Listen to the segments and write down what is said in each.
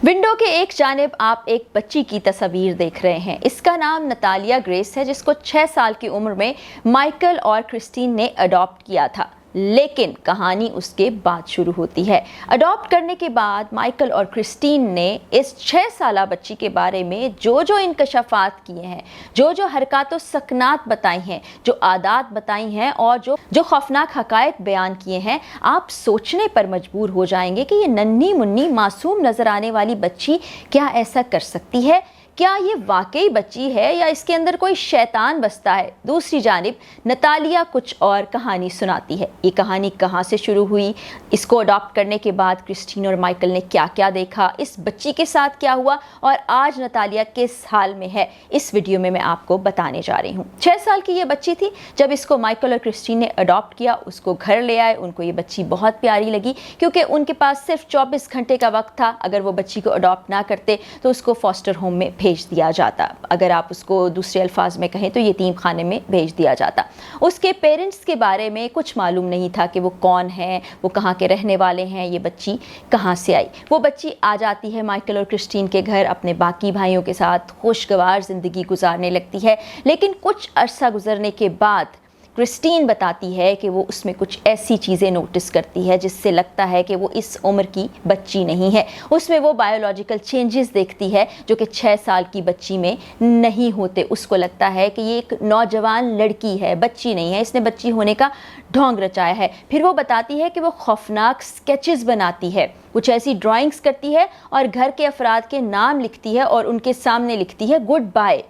Window के एक जानिब आप एक बच्ची की तस्वीर देख रहे हैं। इसका नाम नतालिया ग्रेस है, जिसको 6 साल की उम्र में माइकल और क्रिस्टीन ने अडॉप्ट किया था। लेकिन कहानी उसके बाद शुरू होती है। अडॉप्ट करने के बाद माइकल और क्रिस्टीन ने इस 6 साला बच्ची के बारे में जो इंकशाफात किए हैं, जो हरकत व सकनात बताई हैं, जो आदात बताई हैं और जो खौफनाक हकायक बयान किए हैं, आप सोचने पर मजबूर हो जाएंगे कि ये नन्ही मुन्नी मासूम नजर आने वाली बच्ची क्या ऐसा कर सकती है। क्या ये वाकई बच्ची है या इसके अंदर कोई शैतान बसता है। दूसरी जानिब नतालिया कुछ और कहानी सुनाती है। ये कहानी कहाँ से शुरू हुई, इसको अडॉप्ट करने के बाद क्रिस्टीन और माइकल ने क्या क्या देखा, इस बच्ची के साथ क्या हुआ और आज नतालिया किस हाल में है, इस वीडियो में मैं आपको बताने जा रही हूँ। 6 साल की ये बच्ची थी। जब इसको माइकल और क्रिस्टीन ने अडॉप्ट किया, उसको घर ले आए। उनको ये बच्ची बहुत प्यारी लगी क्योंकि उनके पास सिर्फ 24 घंटे का वक्त था। अगर वो बच्ची को अडॉप्ट ना करते तो उसको फॉस्टर होम में भेज दिया जाता। अगर आप उसको दूसरे अल्फाज में कहें तो यतीम खाने में भेज दिया जाता। उसके पेरेंट्स के बारे में कुछ मालूम नहीं था कि वो कौन है, वो कहाँ के रहने वाले हैं, ये बच्ची कहाँ से आई। वो बच्ची आ जाती है माइकल और क्रिस्टीन के घर, अपने बाकी भाइयों के साथ खुशगवार ज़िंदगी गुजारने लगती है। लेकिन कुछ अरसा गुजरने के बाद क्रिस्टीन बताती है कि वो उसमें कुछ ऐसी चीज़ें नोटिस करती है जिससे लगता है कि वो इस उम्र की बच्ची नहीं है। उसमें वो बायोलॉजिकल चेंजेस देखती है जो कि 6 साल की बच्ची में नहीं होते। उसको लगता है कि ये एक नौजवान लड़की है, बच्ची नहीं है, इसने बच्ची होने का ढोंग रचाया है। फिर वो बताती है कि वो खौफनाक स्केचेस बनाती है, कुछ ऐसी ड्राइंग्स करती है और घर के अफराद के नाम लिखती है और उनके सामने लिखती है गुड बाय।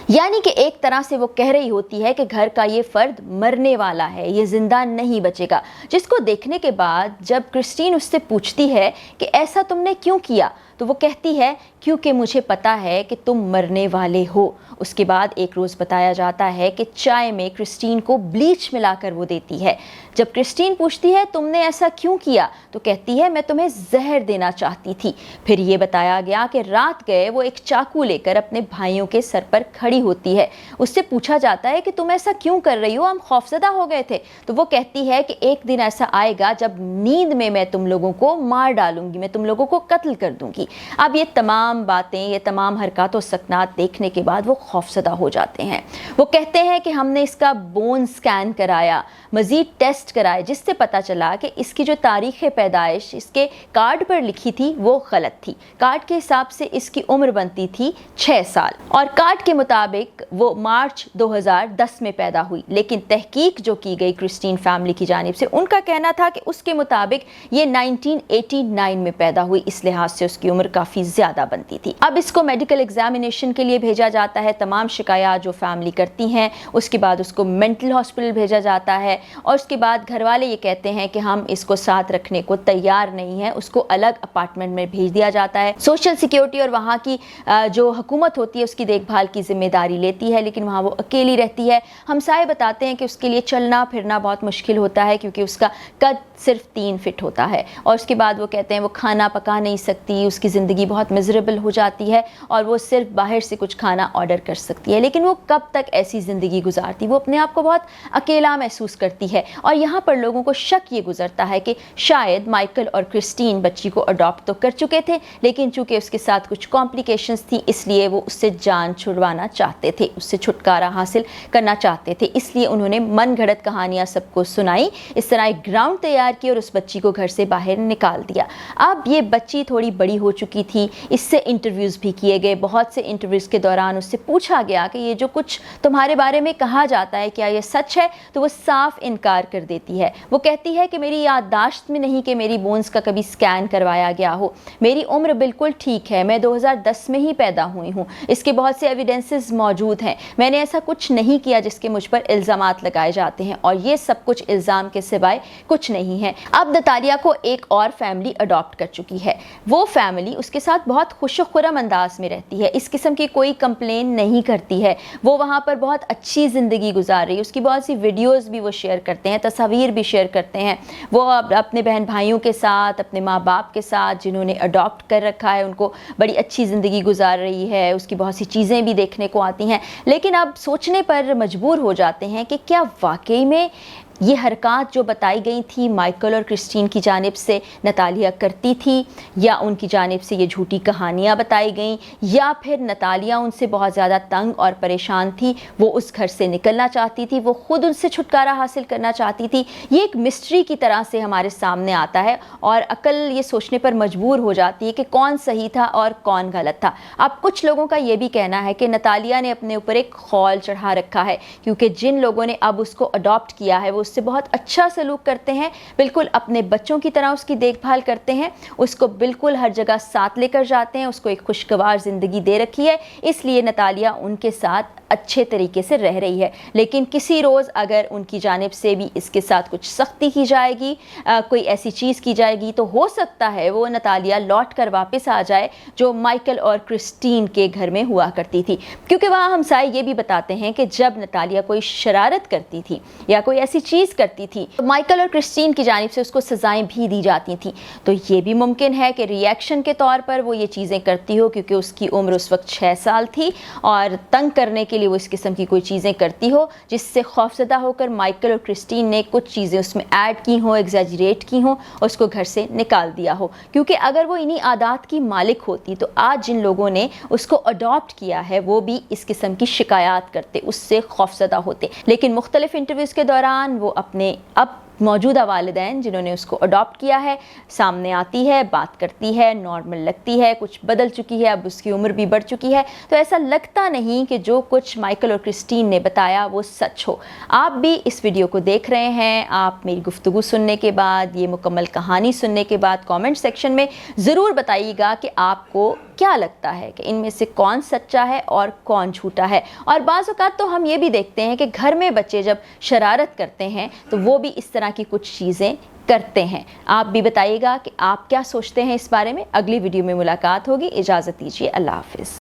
यानी कि एक तरह से वो कह रही होती है कि घर का ये फर्द मरने वाला है, ये जिंदा नहीं बचेगा। जिसको देखने के बाद जब क्रिस्टीन उससे पूछती है कि ऐसा तुमने क्यों किया, तो वो कहती है क्योंकि मुझे पता है कि तुम मरने वाले हो। उसके बाद एक रोज़ बताया जाता है कि चाय में क्रिस्टीन को ब्लीच मिलाकर वो देती है। जब क्रिस्टीन पूछती है तुमने ऐसा क्यों किया, तो कहती है मैं तुम्हें जहर देना चाहती थी। फिर ये बताया गया कि रात गए वो एक चाकू लेकर अपने भाइयों के सर पर खड़ी होती है। उससे पूछा जाता है कि तुम ऐसा क्यों कर रही हो, हम खौफजदा हो गए थे। तो वो कहती है कि एक दिन ऐसा आएगा जब नींद में मैं तुम लोगों को मार डालूंगी, मैं तुम लोगों को कत्ल कर दूंगी। अब ये तमाम बातें, ये तमाम हरकत और सकनात देखने के बाद वो खौफजदा हो जाते हैं। वो कहते हैं कि हमने इसका बोन स्कैन कराया, मज़ीद टेस्ट कराए, जिससे पता चला कि इसकी जो तारीख़ पैदाइश इसके कार्ड पर लिखी थी वो गलत थी। कार्ड के हिसाब से इसकी उम्र बनती थी 6 साल और कार्ड के मुताबिक वो मार्च 2010 में पैदा हुई। लेकिन तहकीक जो की गई क्रिस्टीन फैमिली की जानिब से, उनका कहना था कि उसके मुताबिक ये 1989 में पैदा हुई। इस लिहाज से उसकी उम्र काफ़ी ज़्यादा बनती थी। अब इसको मेडिकल एग्जामिनेशन के लिए भेजा जाता है। तमाम शिकायत जो फैमिली करती हैं, उसके बाद उसको मेंटल हॉस्पिटल भेजा जाता है और उसके बाद घर वाले ये कहते हैं कि हम इसको साथ रखने को तैयार नहीं हैं। उसको अलग अपार्टमेंट में भेज दिया जाता है। सोशल सिक्योरिटी और वहाँ की जो हुकूमत होती है उसकी देखभाल की जिम्मेदारी लेती है, लेकिन वहाँ वो अकेली रहती है। हमसाये बताते हैं कि उसके लिए चलना फिरना बहुत मुश्किल होता है क्योंकि उसका कद सिर्फ 3 फीट होता है। और उसके बाद वो कहते हैं वो खाना पका नहीं सकती, उसकी ज़िंदगी बहुत मिजरेबल हो जाती है और वो सिर्फ बाहर से कुछ खाना ऑर्डर कर सकती है। लेकिन वो कब तक ऐसी ज़िंदगी गुजारती, वो अपने आप को बहुत अकेला महसूस करती है। और यहाँ पर लोगों को शक ये गुजरता है कि शायद माइकल और क्रिस्टीन बच्ची को अडॉप्ट तो कर चुके थे, लेकिन चूँकि उसके साथ कुछ कॉम्प्लिकेशंस थी इसलिए वो उससे जान छुड़वाना चाहते थे, उससे छुटकारा हासिल करना चाहते थे। इसलिए उन्होंने मन घड़त कहानियाँ सबको सुनाई, इस तरह एक ग्राउंड तैयार की और उस बच्ची को घर से बाहर निकाल दिया। अब ये बच्ची थोड़ी बड़ी हो चुकी थी, इससे इंटरव्यूज़ भी किए गए। बहुत से इंटरव्यूज़ के दौरान उससे पूछा गया कि ये जो कुछ तुम्हारे बारे में कहा जाता है क्या ये सच है, तो वो साफ इनकार कर देती है। वो कहती है कि मेरी याददाश्त में नहीं कि मेरी बोन्स का कभी स्कैन करवाया गया हो, मेरी उम्र बिल्कुल ठीक है, मैं 2010 में ही पैदा हुई हूँ, इसके बहुत से एविडेंसेस मौजूद हैं, मैंने ऐसा कुछ नहीं किया जिसके मुझ पर इल्ज़ामात लगाए जाते हैं और ये सब कुछ इल्ज़ाम के सिवाय कुछ नहीं है। अब नतालिया को एक और फैमिली अडॉप्ट कर चुकी है। वो फैमिली उसके साथ बहुत खुशखुरम अंदाज में रहती है, इस किस्म की कोई कंप्लेन नहीं करती है। वो वहाँ पर बहुत अच्छी ज़िंदगी गुजार रही है। उसकी बहुत सी वीडियोज़ भी वो शेयर करते हैं, तस्वीर भी शेयर करते हैं। वो अपने बहन भाइयों के साथ, अपने माँ बाप के साथ जिन्होंने अडॉप्ट कर रखा है, उनको बड़ी अच्छी ज़िंदगी गुजार रही है। उसकी बहुत सी चीज़ें भी देखने को आती हैं। लेकिन अब सोचने पर मजबूर हो जाते हैं कि क्या वाकई में ये हरकत जो बताई गई थी माइकल और क्रिस्टीन की जानिब से नतालिया करती थी, या उनकी जानिब से ये झूठी कहानियाँ बताई गईं, या फिर नतालिया उनसे बहुत ज़्यादा तंग और परेशान थी, वो उस घर से निकलना चाहती थी, वो खुद उनसे छुटकारा हासिल करना चाहती थी। ये एक मिस्ट्री की तरह से हमारे सामने आता है और अक्ल ये सोचने पर मजबूर हो जाती है कि कौन सही था और कौन गलत था। अब कुछ लोगों का ये भी कहना है कि नतालिया ने अपने ऊपर एक खौल चढ़ा रखा है, क्योंकि जिन लोगों ने अब उसको अडॉप्ट किया है वो उससे बहुत अच्छा सलूक करते हैं, बिल्कुल अपने बच्चों की तरह उसकी देखभाल करते हैं, उसको बिल्कुल हर जगह साथ लेकर जाते हैं, उसको एक खुशगवार ज़िंदगी दे रखी है, इसलिए नतालिया उनके साथ अच्छे तरीके से रह रही है। लेकिन किसी रोज़ अगर उनकी जानिब से भी इसके साथ कुछ सख्ती की जाएगी, कोई ऐसी चीज़ की जाएगी, तो हो सकता है वो नतालिया लौट कर वापस आ जाए जो माइकल और क्रिस्टीन के घर में हुआ करती थी। क्योंकि वहाँ हमसाए ये भी बताते हैं कि जब नतालिया कोई शरारत करती थी या कोई ऐसी चीज़ करती थी तो माइकल और क्रिस्टीन की जानिब से उसको सज़ाएं भी दी जाती थी। तो ये भी मुमकिन है कि रिएक्शन के तौर पर वो ये चीज़ें करती हो, क्योंकि उसकी उम्र उस वक्त 6 साल थी और तंग करने के लिए वो इस किस्म की कोई चीज़ें करती हो, जिससे खौफजदा होकर माइकल और क्रिस्टीन ने कुछ चीज़ें उसमें ऐड की हों, एग्जैजरेट की हों और उसको घर से निकाल दिया हो। क्योंकि अगर वो इन्हीं आदात की मालिक होती तो आज जिन लोगों ने उसको अडॉप्ट किया है वो भी इस किस्म की शिकायत करते, उससे खौफजदा होते। लेकिन मुख्तलिफ इंटरव्यूज़ के दौरान वो अपने अब मौजूदा वालिदैन जिन्होंने उसको अडॉप्ट किया है सामने आती है, बात करती है, नॉर्मल लगती है, कुछ बदल चुकी है, अब उसकी उम्र भी बढ़ चुकी है। तो ऐसा लगता नहीं कि जो कुछ माइकल और क्रिस्टीन ने बताया वो सच हो। आप भी इस वीडियो को देख रहे हैं, आप मेरी गुफ्तगू सुनने के बाद, ये मुकम्मल कहानी सुनने के बाद कमेंट सेक्शन में ज़रूर बताइएगा कि आपको क्या लगता है कि इनमें से कौन सच्चा है और कौन झूठा है। और बाज़ औक़ात तो हम ये भी देखते हैं कि घर में बच्चे जब शरारत करते हैं तो वो भी इस तरह की कुछ चीज़ें करते हैं। आप भी बताइएगा कि आप क्या सोचते हैं इस बारे में। अगली वीडियो में मुलाकात होगी। इजाज़त दीजिए, अल्लाह हाफ़िज़।